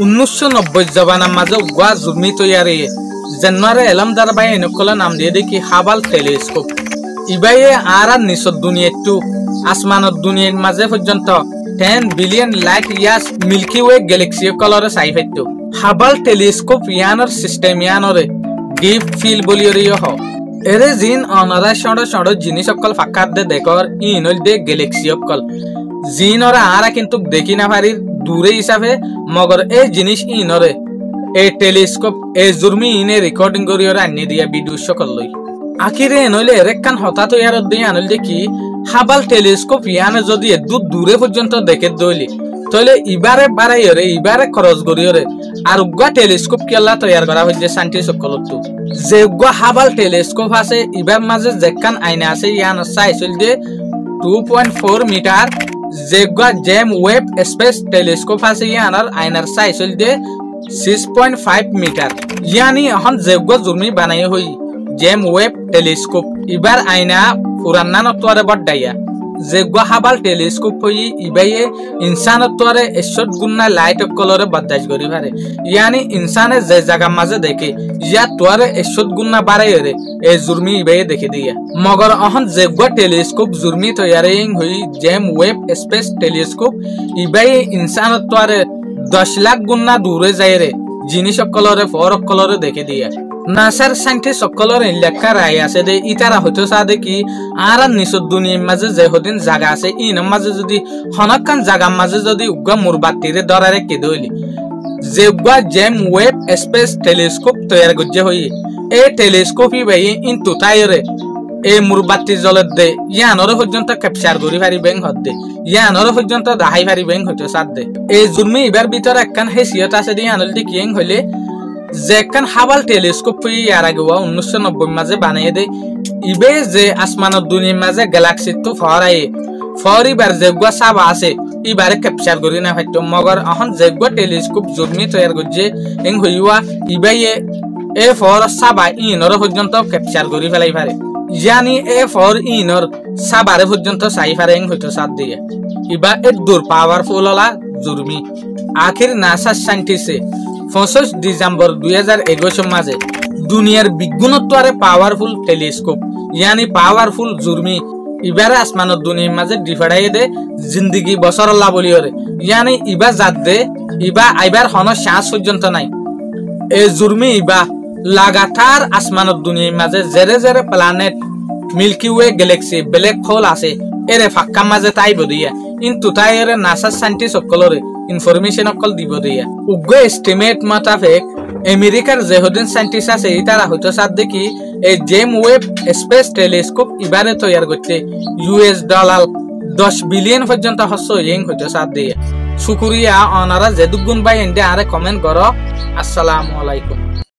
1990 জবানার মাঝে উগা জুর্মি তৈয়ারি জানুয়ারি এলম দারবাই এনেকলা নাম দিয়ে দেখি হাবাল টেলিস্কোপ ইবাইয়ে আর নিচর দুনিয়াটো আসমানত দুনিয়ার মাঝে পর্যন্ত 10 billion light years milky way galaxy কলরে চাই পাইতো হাবাল টেলিস্কোপ ইয়ানোর সিস্টেম ইয়ানোরে ডিপ ফিল বলিয়রিও হ এরে জিন অনারা সড় সড় জিনিস অকল ফাঁকার দে দেখর ইনল দে গ্যালাক্সি অকল জিন ওরা আরা কিন্তু দেখি না পারি দূরে হিসাবে মগর এই জিনিস ইনরে এই টেলিস্কোপ এই জুর্মি ইনে রেকর্ডিং করি ওরা আনি দিয়া ভিডিও সকল লই আখিরে নইলে এরেকান হঠাৎ ইয়ার দিয়ে আনল দেখি হাবাল টেলিস্কোপ ইয়ানে যদি দূর দূরে পর্যন্ত দেখে দইলি তাহলে ইবারে বাড়াই ওরে ইবারে খরচ করি ওরে আর উগা টেলিস্কোপ কেলা তৈয়ার করা হয়েছে সাইন্টিস্ট সকল যে উগা হাবাল টেলিস্কোপ আছে ইবার মাঝে যেকান আইনা আছে ইয়ান চাইছিল যে 2.4 মিটার যেগা জেম ওয়েব স্পেস টেলিস্কোপ আছে ইয়ানার আইনার চাইছিল যে 6.5 মিটার ইয়ানি এখন যেগা জুর্মি বানাই হই জেম ওয়েব টেলিস্কোপ ইবার আইনা পুরানা নতরে বড়াইয়া যেগা হাবাল টেলিস্কোপ হই ইবাইয়ে ইনসানতরে 100 গুণা লাইট কলরে বদাজ করি পারে ইয়ানি ইনসানে যে জায়গা মাঝে দেখে ইয়া তোরে 100 গুণা বাড়াই রে এই জুর্মি ইবাইয়ে দেখে দিয়া মগর এখন যেগা টেলিস্কোপ জুর্মি তৈয়ারিং হই জেম ওয়েব স্পেস টেলিস্কোপ ইবাইয়ে ইনসানতরে 10 লাখ গুণা দূরে যায় রে জিনিস কলরে ফর কলরে দেখে দিয়া নাসার সাইন্টিস্ট সকলের লেখা রায় আছে যে ইতারা হয়তো চা দেখি আর নিচর দুনিয়ার মাঝে যে হদিন জায়গা আছে ইনার মাঝে যদি হনকান জায়গার মাঝে যদি উগা মুরবাতিরে দরারে কেদে হইলি যে উগা জেম ওয়েব স্পেস টেলিস্কোপ তৈয়ার করছে হই এই টেলিস্কোপই ভাই ইন তুতাইরে এই মুরবাতি জলের দে ইয়ানরে পর্যন্ত ক্যাপচার করি পারি ব্যাং হদ দে ইয়ানরে পর্যন্ত দাহাই পারি ব্যাং হয়তো সাদ দে এই জুর্মি এবার ভিতরে একখান হেসিয়ত আছে দিয়ে আনল দি কিং হইলে যেখান হাবাল টেলিস্কোপ ইয়ার আগে 1990 মাঝে বানিয়ে দে ইবে যে আসমানের দুনিয়ার মাঝে গ্যালাক্সি তো ফরায়ে ফরিবার যেগুয়া সাবা আছে ইবারে ক্যাপচার করি না হয়তো মগর এখন যেগুয়া টেলিস্কোপ জুর্মি তৈয়ার করছে এং হইয়া ইবাইয়ে এ ফর সাবা ইনর পর্যন্ত ক্যাপচার করি ফেলাই পারে জানি এ ফর ইনর সাবারে পর্যন্ত চাই পারে এং হইতো সাত দিয়ে ইবা এর দূর পাওয়ারফুল হলা জুর্মি আখির নাসা সাইন্টিস্টে 25 ডিসেম্বর 2021 মাঝে দুনিয়ার বিজ্ঞানত্বরে পাওয়ারফুল টেলিস্কোপ ইয়ানি পাওয়ারফুল জুর্মি ইবারে আসমানত দুনিয়ার মাঝে ডিফাড়াই দে জিন্দগি বছর আল্লাহ বলিওরে ইয়ানি ইবা জাত দে ইবা আইবার হন শ্বাস পর্যন্ত নাই এই জুর্মি ইবা লাগাতার আসমানত দুনিয়ার মাঝে জেরে জেরে planet milky way galaxy black hole আছে এরে ফাক্কা মাঝে তাইব দিয়া কিন্তু তাই এরে নাসা সাইন্টিস্ট সকলরে ইনফরমেশন অকল দিব দিয়া উগ্র এস্টিমেট মোতাবেক আমেরিকার যেহদিন সাইন্টিস্ট আছে তারা হয়তো সাত দেখি এই জেম ওয়েব স্পেস টেলিস্কোপ ইবারে তৈয়ার করছে $10 বিলিয়ন পর্যন্ত হচ্ছে ইং হয়তো সাত দিয়ে শুকরিয়া অনারা যেদুগুন বাই এন্ডে আরে কমেন্ট করো আসসালামু আলাইকুম।